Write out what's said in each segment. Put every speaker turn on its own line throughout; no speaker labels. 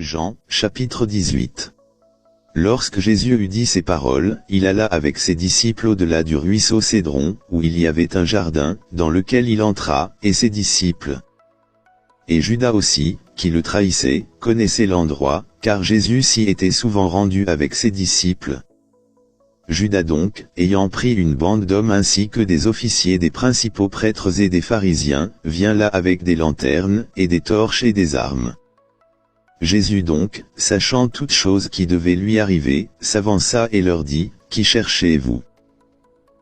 Jean, chapitre 18. Lorsque Jésus eut dit ces paroles, il alla avec ses disciples au-delà du ruisseau Cédron, où il y avait un jardin, dans lequel il entra, et ses disciples. Et Judas aussi, qui le trahissait, connaissait l'endroit, car Jésus s'y était souvent rendu avec ses disciples. Judas donc, ayant pris une bande d'hommes ainsi que des officiers des principaux prêtres et des pharisiens, vient là avec des lanternes, et des torches et des armes. Jésus donc, sachant toutes choses qui devaient lui arriver, s'avança et leur dit, « Qui cherchez-vous »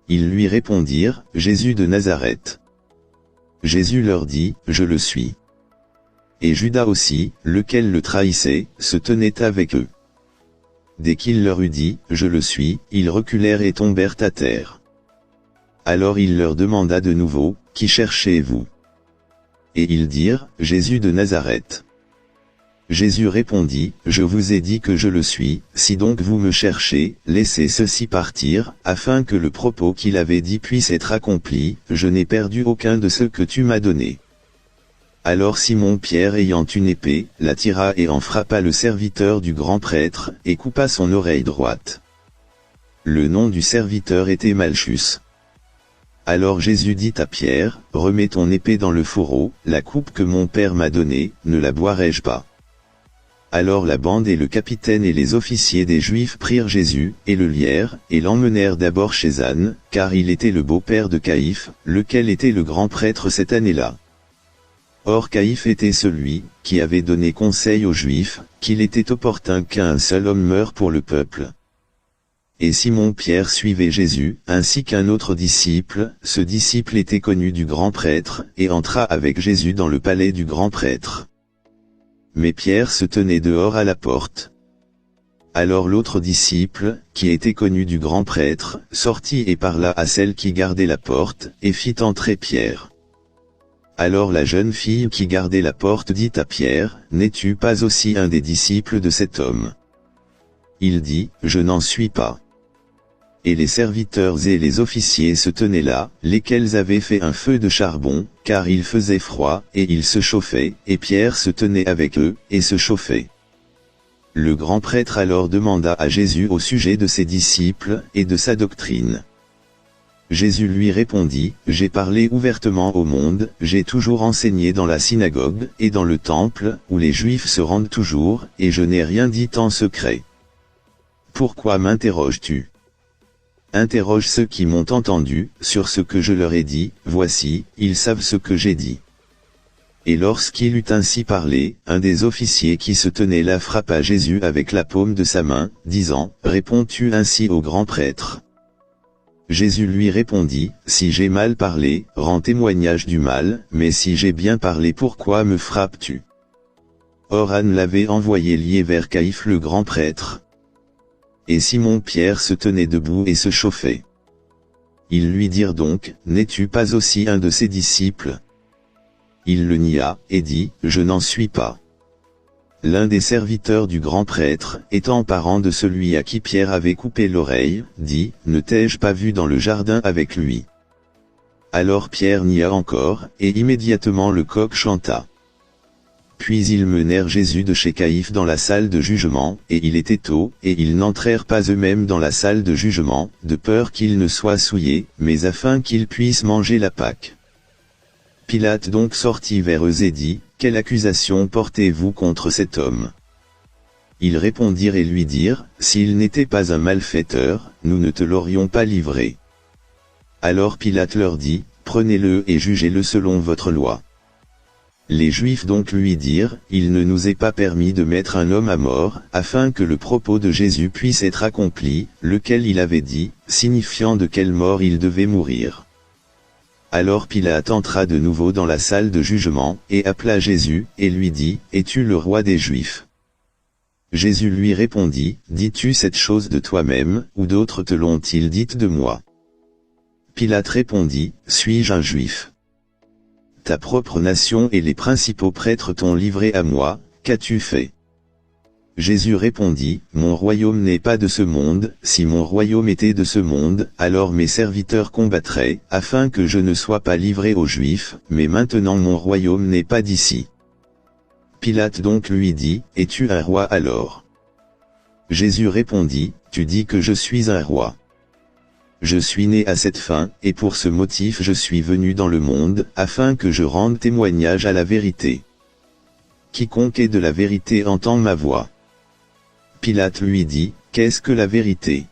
Ils lui répondirent, « Jésus de Nazareth. » Jésus leur dit, « Je le suis. » Et Judas aussi, lequel le trahissait, se tenait avec eux. Dès qu'il leur eut dit, « Je le suis », ils reculèrent et tombèrent à terre. Alors il leur demanda de nouveau, « Qui cherchez-vous » Et ils dirent, « Jésus de Nazareth. » Jésus répondit, « Je vous ai dit que je le suis, si donc vous me cherchez, laissez ceux-ci partir, afin que le propos qu'il avait dit puisse être accompli, je n'ai perdu aucun de ceux que tu m'as donnés. » Alors Simon-Pierre ayant une épée, la tira et en frappa le serviteur du grand prêtre, et coupa son oreille droite. Le nom du serviteur était Malchus. Alors Jésus dit à Pierre, « Remets ton épée dans le fourreau, la coupe que mon père m'a donnée, ne la boirai-je pas » Alors la bande et le capitaine et les officiers des Juifs prirent Jésus, et le lièrent, et l'emmenèrent d'abord chez Anne, car il était le beau-père de Caïphe, lequel était le grand prêtre cette année-là. Or Caïphe était celui, qui avait donné conseil aux Juifs, qu'il était opportun qu'un seul homme meure pour le peuple. Et Simon-Pierre suivait Jésus, ainsi qu'un autre disciple, ce disciple était connu du grand prêtre, et entra avec Jésus dans le palais du grand prêtre. Mais Pierre se tenait dehors à la porte. Alors l'autre disciple, qui était connu du grand prêtre, sortit et parla à celle qui gardait la porte, et fit entrer Pierre. Alors la jeune fille qui gardait la porte dit à Pierre, « N'es-tu pas aussi un des disciples de cet homme » Il dit, « Je n'en suis pas. » Et les serviteurs et les officiers se tenaient là, lesquels avaient fait un feu de charbon, car il faisait froid, et ils se chauffaient, et Pierre se tenait avec eux, et se chauffait. Le grand prêtre alors demanda à Jésus au sujet de ses disciples, et de sa doctrine. Jésus lui répondit, « J'ai parlé ouvertement au monde, j'ai toujours enseigné dans la synagogue, et dans le temple, où les Juifs se rendent toujours, et je n'ai rien dit en secret. Pourquoi m'interroges-tu ? Interroge ceux qui m'ont entendu, sur ce que je leur ai dit, voici, ils savent ce que j'ai dit. » Et lorsqu'il eut ainsi parlé, un des officiers qui se tenait là frappa Jésus avec la paume de sa main, disant, « Réponds-tu ainsi au grand prêtre ?» Jésus lui répondit, « Si j'ai mal parlé, rends témoignage du mal, mais si j'ai bien parlé, pourquoi me frappes-tu » Or Anne l'avait envoyé lié vers Caïphe le grand prêtre. Et Simon-Pierre se tenait debout et se chauffait. Ils lui dirent donc, « N'es-tu pas aussi un de ses disciples » Il le nia, et dit, « Je n'en suis pas. » L'un des serviteurs du grand prêtre, étant parent de celui à qui Pierre avait coupé l'oreille, dit, « Ne t'ai-je pas vu dans le jardin avec lui » Alors Pierre nia encore, et immédiatement le coq chanta. Puis ils menèrent Jésus de chez Caïphe dans la salle de jugement, et il était tôt, et ils n'entrèrent pas eux-mêmes dans la salle de jugement, de peur qu'il ne soit souillé, mais afin qu'ils puissent manger la Pâque. Pilate donc sortit vers eux et dit, « Quelle accusation portez-vous contre cet homme » Ils répondirent et lui dirent, « S'il n'était pas un malfaiteur, nous ne te l'aurions pas livré. » Alors Pilate leur dit, « Prenez-le et jugez-le selon votre loi. » Les Juifs donc lui dirent, « Il ne nous est pas permis de mettre un homme à mort, afin que le propos de Jésus puisse être accompli, lequel il avait dit, signifiant de quelle mort il devait mourir. » Alors Pilate entra de nouveau dans la salle de jugement, et appela Jésus, et lui dit, « Es-tu le roi des Juifs » Jésus lui répondit, « Dis-tu cette chose de toi-même, ou d'autres te l'ont-ils dite de moi » Pilate répondit, « Suis-je un Juif ? Ta propre nation et les principaux prêtres t'ont livré à moi, qu'as-tu fait » Jésus répondit, « Mon royaume n'est pas de ce monde, si mon royaume était de ce monde, alors mes serviteurs combattraient, afin que je ne sois pas livré aux Juifs, mais maintenant mon royaume n'est pas d'ici. » Pilate donc lui dit, es-tu un roi alors? Jésus répondit, tu dis que je suis un roi. Je suis né à cette fin, et pour ce motif je suis venu dans le monde, afin que je rende témoignage à la vérité. Quiconque est de la vérité entend ma voix. Pilate lui dit, qu'est-ce que la vérité?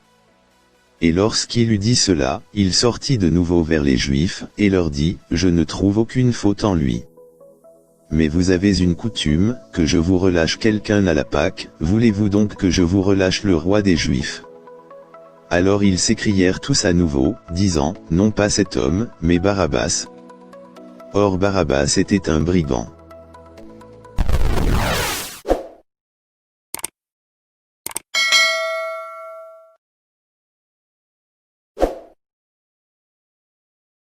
Et lorsqu'il eut dit cela, il sortit de nouveau vers les Juifs, et leur dit, je ne trouve aucune faute en lui. Mais vous avez une coutume, que je vous relâche quelqu'un à la Pâque, voulez-vous donc que je vous relâche le roi des Juifs? Alors ils s'écrièrent tous à nouveau, disant, non pas cet homme, mais Barabbas. Or Barabbas était un brigand.